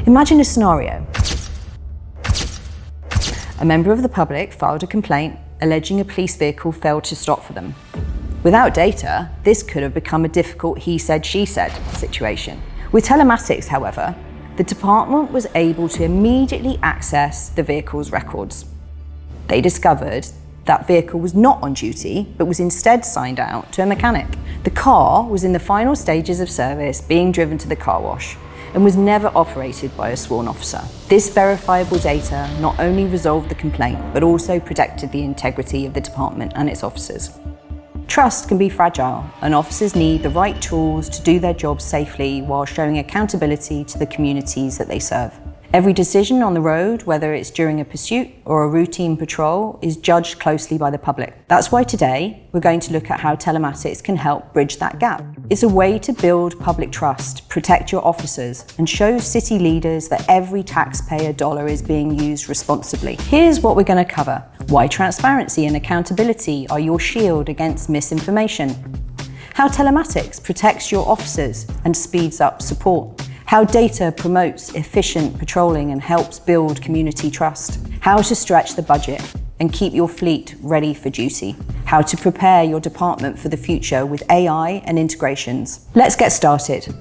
Imagine a scenario. A member of the public filed a complaint alleging a police vehicle failed to stop for them. Without data, this could have become a difficult he said, she said situation. With telematics, however, the department was able to immediately access the vehicle's records. They discovered that vehicle was not on duty, but was instead signed out to a mechanic. The car was in the final stages of service, being driven to the car wash, and was never operated by a sworn officer. This verifiable data not only resolved the complaint, but also protected the integrity of the department and its officers. Trust can be fragile, and officers need the right tools to do their jobs safely while showing accountability to the communities that they serve. Every decision on the road, whether it's during a pursuit or a routine patrol, is judged closely by the public. That's why today we're going to look at how telematics can help bridge that gap. It's a way to build public trust, protect your officers, and show city leaders that every taxpayer dollar is being used responsibly. Here's what we're going to cover: why transparency and accountability are your shield against misinformation, how telematics protects your officers and speeds up support, how data promotes efficient patrolling and helps build community trust, how to stretch the budget and keep your fleet ready for duty, how to prepare your department for the future with AI and integrations. Let's get started.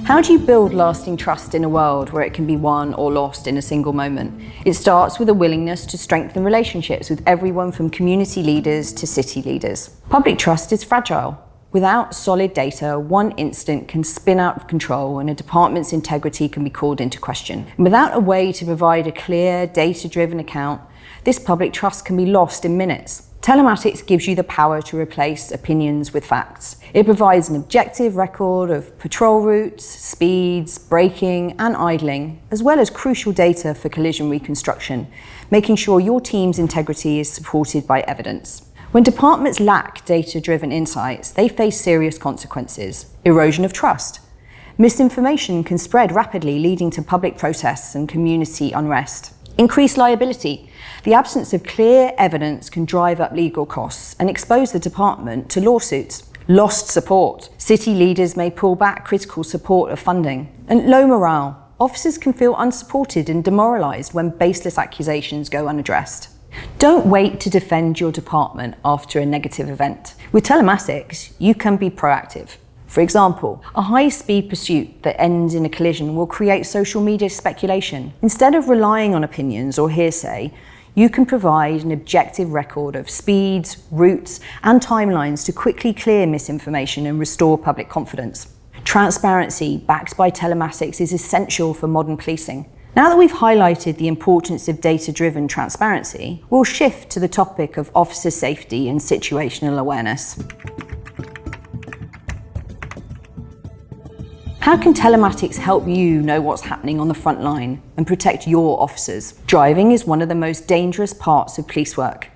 How do you build lasting trust in a world where it can be won or lost in a single moment? It starts with a willingness to strengthen relationships with everyone from community leaders to city leaders. Public trust is fragile. Without solid data, one incident can spin out of control and a department's integrity can be called into question. And without a way to provide a clear, data-driven account, this public trust can be lost in minutes. Telematics gives you the power to replace opinions with facts. It provides an objective record of patrol routes, speeds, braking and idling, as well as crucial data for collision reconstruction, making sure your team's integrity is supported by evidence. When departments lack data-driven insights, they face serious consequences. Erosion of trust. Misinformation can spread rapidly, leading to public protests and community unrest. Increased liability. The absence of clear evidence can drive up legal costs and expose the department to lawsuits. Lost support. City leaders may pull back critical support of funding. And low morale. Officers can feel unsupported and demoralised when baseless accusations go unaddressed. Don't wait to defend your department after a negative event. With telematics, you can be proactive. For example, a high-speed pursuit that ends in a collision will create social media speculation. Instead of relying on opinions or hearsay, you can provide an objective record of speeds, routes, and timelines to quickly clear misinformation and restore public confidence. Transparency, backed by telematics, is essential for modern policing. Now that we've highlighted the importance of data-driven transparency, we'll shift to the topic of officer safety and situational awareness. How can telematics help you know what's happening on the front line and protect your officers? Driving is one of the most dangerous parts of police work.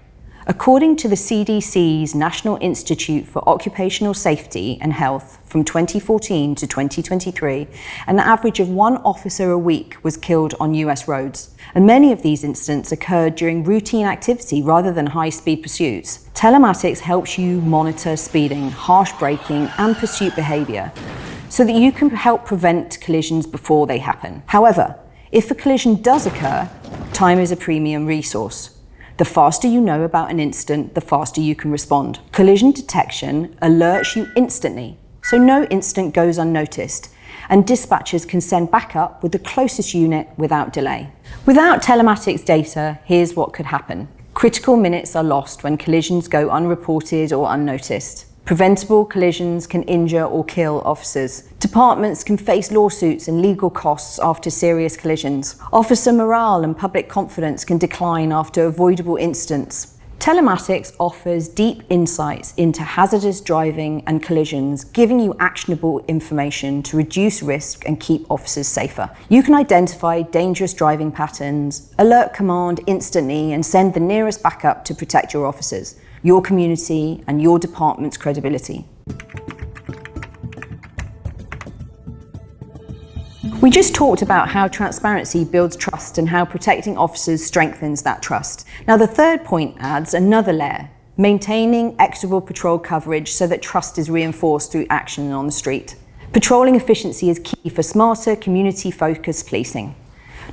According to the CDC's National Institute for Occupational Safety and Health, from 2014 to 2023, an average of one officer a week was killed on US roads, and many of these incidents occurred during routine activity rather than high-speed pursuits. Telematics helps you monitor speeding, harsh braking, and pursuit behaviour, so that you can help prevent collisions before they happen. However, if a collision does occur, time is a premium resource. The faster you know about an incident, the faster you can respond. Collision detection alerts you instantly, so no incident goes unnoticed, and dispatchers can send backup with the closest unit without delay. Without telematics data, here's what could happen. Critical minutes are lost when collisions go unreported or unnoticed. Preventable collisions can injure or kill officers. Departments can face lawsuits and legal costs after serious collisions. Officer morale and public confidence can decline after avoidable incidents. Telematics offers deep insights into hazardous driving and collisions, giving you actionable information to reduce risk and keep officers safer. You can identify dangerous driving patterns, alert command instantly, and send the nearest backup to protect your officers, your community, and your department's credibility. We just talked about how transparency builds trust and how protecting officers strengthens that trust. Now, the third point adds another layer: maintaining equitable patrol coverage so that trust is reinforced through action on the street. Patrolling efficiency is key for smarter, community-focused policing.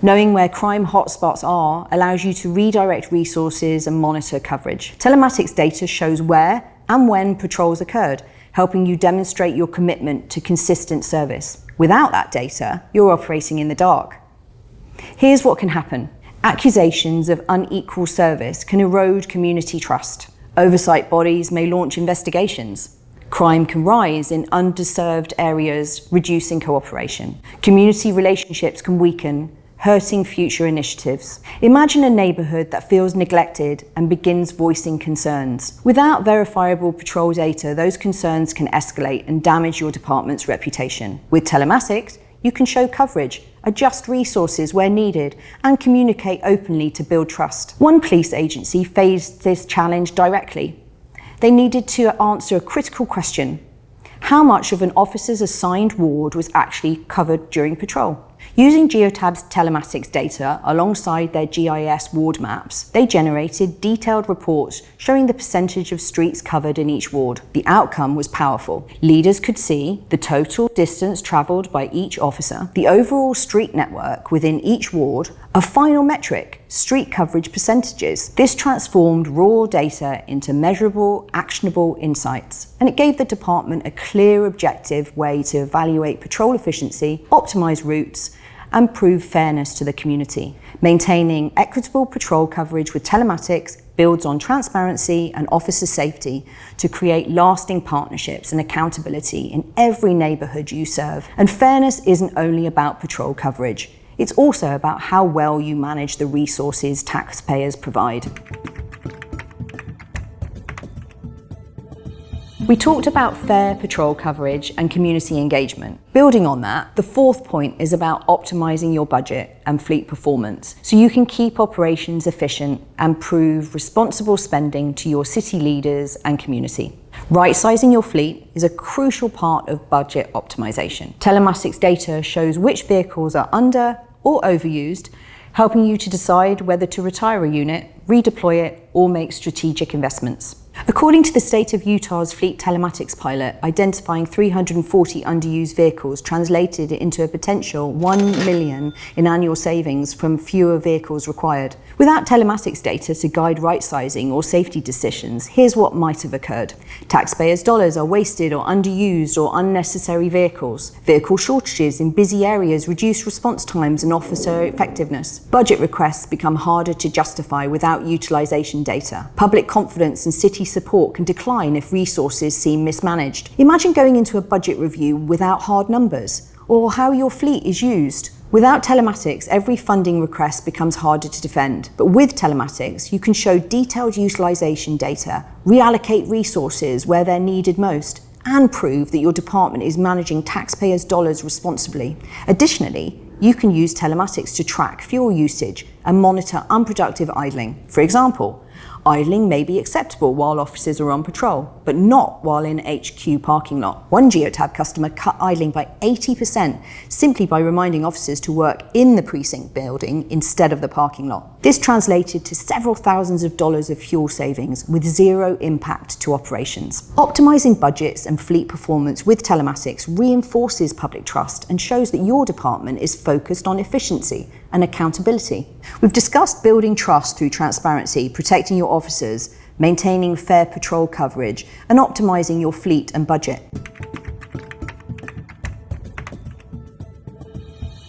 Knowing where crime hotspots are allows you to redirect resources and monitor coverage. Telematics data shows where and when patrols occurred, helping you demonstrate your commitment to consistent service. Without that data, you're operating in the dark. Here's what can happen. Accusations of unequal service can erode community trust. Oversight bodies may launch investigations. Crime can rise in underserved areas, reducing cooperation. Community relationships can weaken, hurting future initiatives. Imagine a neighbourhood that feels neglected and begins voicing concerns. Without verifiable patrol data, those concerns can escalate and damage your department's reputation. With telematics, you can show coverage, adjust resources where needed, and communicate openly to build trust. One police agency faced this challenge directly. They needed to answer a critical question: how much of an officer's assigned ward was actually covered during patrol? Using Geotab's telematics data alongside their GIS ward maps, they generated detailed reports showing the percentage of streets covered in each ward. The outcome was powerful. Leaders could see the total distance travelled by each officer, the overall street network within each ward, a final metric, street coverage percentages. This transformed raw data into measurable, actionable insights, and it gave the department a clear, objective way to evaluate patrol efficiency, optimise routes, and prove fairness to the community. Maintaining equitable patrol coverage with telematics builds on transparency and officer safety to create lasting partnerships and accountability in every neighbourhood you serve. And fairness isn't only about patrol coverage, it's also about how well you manage the resources taxpayers provide. We talked about fair patrol coverage and community engagement. Building on that, the fourth point is about optimising your budget and fleet performance so you can keep operations efficient and prove responsible spending to your city leaders and community. Right-sizing your fleet is a crucial part of budget optimisation. Telematics data shows which vehicles are under or overused, helping you to decide whether to retire a unit, redeploy it, or make strategic investments. According to the state of Utah's fleet telematics pilot, identifying 340 underused vehicles translated into a potential $1 million in annual savings from fewer vehicles required. Without telematics data to guide right-sizing or safety decisions, here's what might have occurred. Taxpayers' dollars are wasted or underused or unnecessary vehicles. Vehicle shortages in busy areas reduce response times and officer effectiveness. Budget requests become harder to justify without utilization data. Public confidence and city support can decline if resources seem mismanaged. Imagine going into a budget review without hard numbers, or how your fleet is used. Without telematics, every funding request becomes harder to defend. But with telematics, you can show detailed utilization data, reallocate resources where they're needed most, and prove that your department is managing taxpayers' dollars responsibly. Additionally, you can use telematics to track fuel usage and monitor unproductive idling. For example, idling may be acceptable while officers are on patrol, but not while in HQ parking lot. One Geotab customer cut idling by 80% simply by reminding officers to work in the precinct building instead of the parking lot. This translated to several thousands of dollars of fuel savings with zero impact to operations. Optimizing budgets and fleet performance with telematics reinforces public trust and shows that your department is focused on efficiency and accountability. We've discussed building trust through transparency, protecting your officers, maintaining fair patrol coverage, and optimizing your fleet and budget.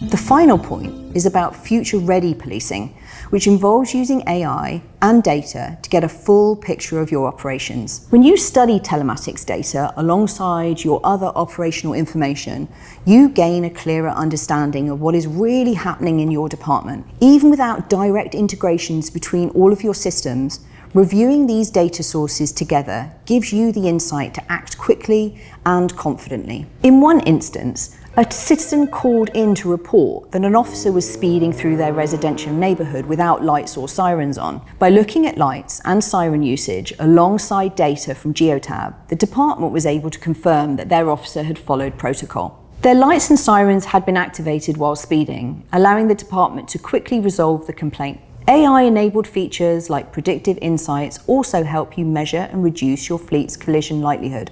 The final point is about future-ready policing, which involves using AI and data to get a full picture of your operations. When you study telematics data alongside your other operational information, you gain a clearer understanding of what is really happening in your department. Even without direct integrations between all of your systems, reviewing these data sources together gives you the insight to act quickly and confidently. In one instance, a citizen called in to report that an officer was speeding through their residential neighbourhood without lights or sirens on. By looking at lights and siren usage alongside data from Geotab, the department was able to confirm that their officer had followed protocol. Their lights and sirens had been activated while speeding, allowing the department to quickly resolve the complaint. AI-enabled features like predictive insights also help you measure and reduce your fleet's collision likelihood,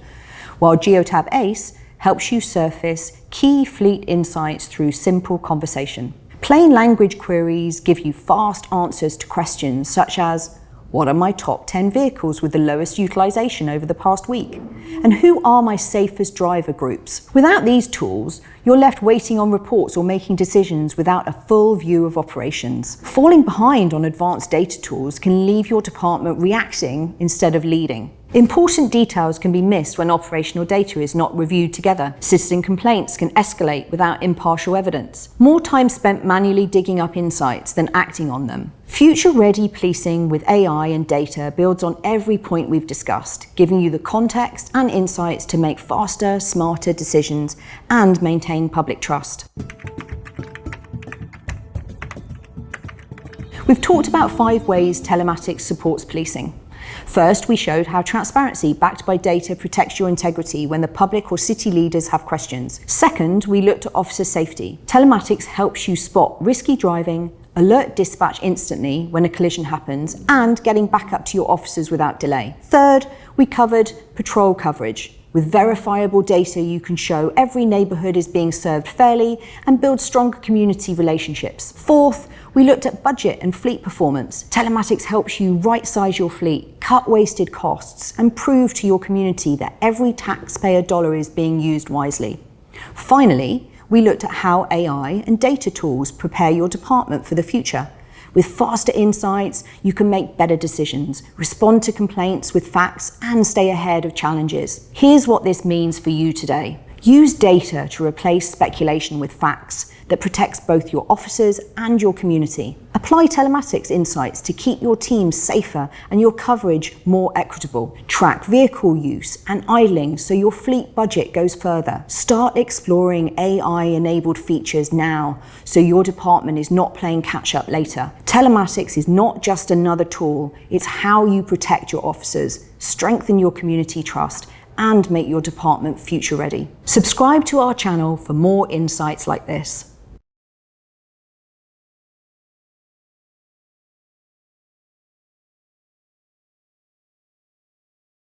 while Geotab ACE helps you surface key fleet insights through simple conversation. Plain language queries give you fast answers to questions such as, what are my top 10 vehicles with the lowest utilization over the past week? And who are my safest driver groups? Without these tools, you're left waiting on reports or making decisions without a full view of operations. Falling behind on advanced data tools can leave your department reacting instead of leading. Important details can be missed when operational data is not reviewed together. Citizen complaints can escalate without impartial evidence. More time spent manually digging up insights than acting on them. Future-ready policing with AI and data builds on every point we've discussed, giving you the context and insights to make faster, smarter decisions and maintain public trust. We've talked about 5 ways telematics supports policing. First, we showed how transparency backed by data protects your integrity when the public or city leaders have questions. Second, we looked at officer safety. Telematics helps you spot risky driving, alert dispatch instantly when a collision happens, and getting back up to your officers without delay. Third, we covered patrol coverage. With verifiable data, you can show every neighbourhood is being served fairly and build stronger community relationships. Fourth, we looked at budget and fleet performance. Telematics helps you right-size your fleet, cut wasted costs, and prove to your community that every taxpayer dollar is being used wisely. Finally, we looked at how AI and data tools prepare your department for the future. With faster insights, you can make better decisions, respond to complaints with facts, and stay ahead of challenges. Here's what this means for you today. Use data to replace speculation with facts that protects both your officers and your community. Apply telematics insights to keep your team safer and your coverage more equitable. Track vehicle use and idling so your fleet budget goes further. Start exploring AI-enabled features now so your department is not playing catch-up later. Telematics is not just another tool, it's how you protect your officers, strengthen your community trust, and make your department future ready. Subscribe to our channel for more insights like this.